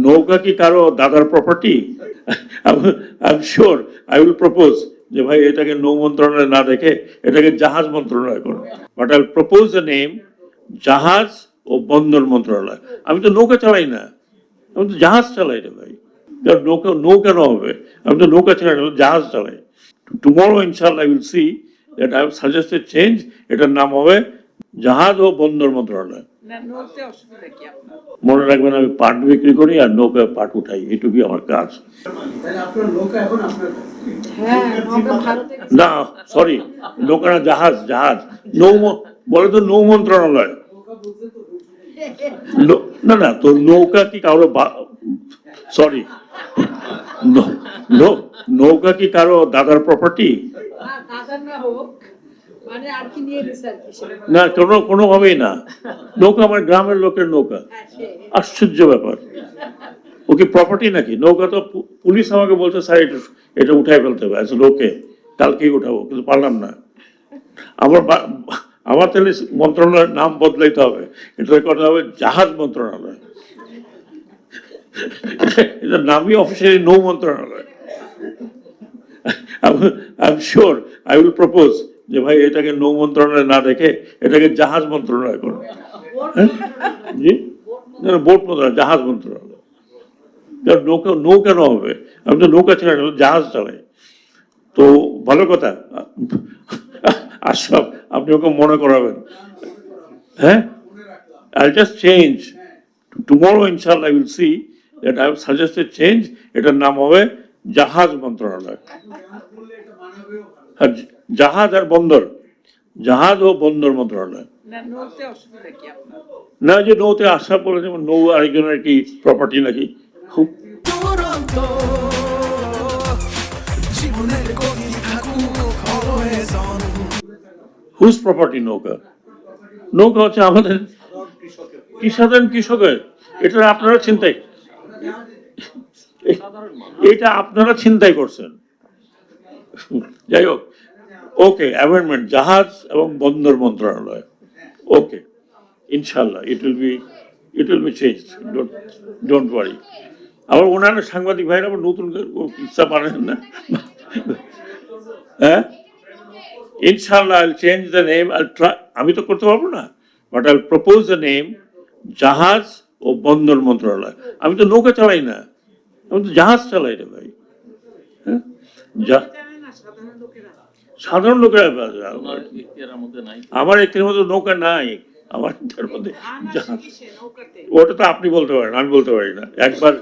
নৌকা কি কারো দাদার property? I am sure I will propose যে ভাই এটাকে নৌ মন্ত্রণালয় না দেখে এটাকে জাহাজ মন্ত্রণালয় করো, but I propose the name জাহাজ ও বন্দর মন্ত্রণালয়। আমি তো নৌকা চালাই না, আমি তো জাহাজ চালাই রে ভাই। নৌকা নৌ কেন হবে? আমি তো নৌকা চালাই না, জাহাজ চালাই। টুমরো ইনশাআল্লাহ I will see that I have suggested change, এটার নাম হবে জাহাজ ও বন্দর মন্ত্রণালয়। মনে রাখবেন আমি পাট বিক্রি করি আর নৌকায় পাট উঠাই, এটুকুই আমার কাজ। না সরি, নৌকা না, জাহাজ, জাহাজ। নৌ বলে তো নৌ মন্ত্রণালয়। না না, তো নৌকা কি কারো, সরি, নৌকা কি কারো দাদার প্রপার্টি? না, কোনোভাবেই না। নৌকা আমার গ্রামের লোকের নৌকা। আশ্চর্য ব্যাপার, ও কি প্রপার্টি নাকি? নৌকা তো পুলিশ আমাকে বলছে স্যার এটা উঠাই ফেলতে হবে, ওকে কালকেই উঠাবো, কিন্তু পারলাম না। আমার তাহলে মন্ত্রণালয়ের নাম বদলাইতে হবে, এটা কথা হবে জাহাজ মন্ত্রণালয়। এটার নামই অফিসিয়ালি নৌ মন্ত্রণালয়। I am sure I will propose যে ভাই এটাকে নৌ মন্ত্রণালয় না দেখে এটাকে জাহাজ মন্ত্রণালয় করো। জি, বোট মন্ত্রণালয়, জাহাজ মন্ত্রণালয়। নৌকা নৌ কেন হবে? আমি তো নৌকা চালাই না, জাহাজ চালাই। তো ভালো কথা, আশরাফ আপনি ওকে মনে করাবেন। হ্যাঁ, I'll just change. Tomorrow, inshallah, I will see that I have suggested change. এটার নাম হবে জাহাজ মন্ত্রণালয়। জাহাজ আর বন্দর, জাহাজ ও বন্দর মন্ত্রণালয়। না, যে নৌতে আশরাফ বলে যেমন নৌ আরেকজনের কি প্রপার্টি নাকি? হুজ প্রপার্টি নৌকা? নৌকা হচ্ছে আমাদের সাধারণ কৃষকের। এটা আপনারা চিন্তাই, এটা আপনারা চিন্তাই করছেন। যাই হোক, ওকে, অ্যামেন্ডমেন্ট জাহাজ এবং বন্দর মন্ত্রণালয়। ওকে, ইনশাল্লাহ it will be change, don't worry. আবার ওনারা সাংবাদিক ভাইরা আবার নতুন ইচ্ছা পারেন না। হ্যাঁ, ইনশাল্লাহ আইল চেঞ্জ দ্য নেম, আমি তো করতে পারবো না, বাট আইল প্রপোজ দ্য নেম জাহাজ ও বন্দর মন্ত্রণালয়। আমি তো নৌকা চালাই না, আমি তো জাহাজ চালাই রে ভাই। হ্যাঁ, সাধারণ লোকেরা, আমার এর মধ্যে নৌকা নাই, আমার মধ্যে ওটা তো আপনি বলতে পারেন, আমি বলতে পারি না। একবার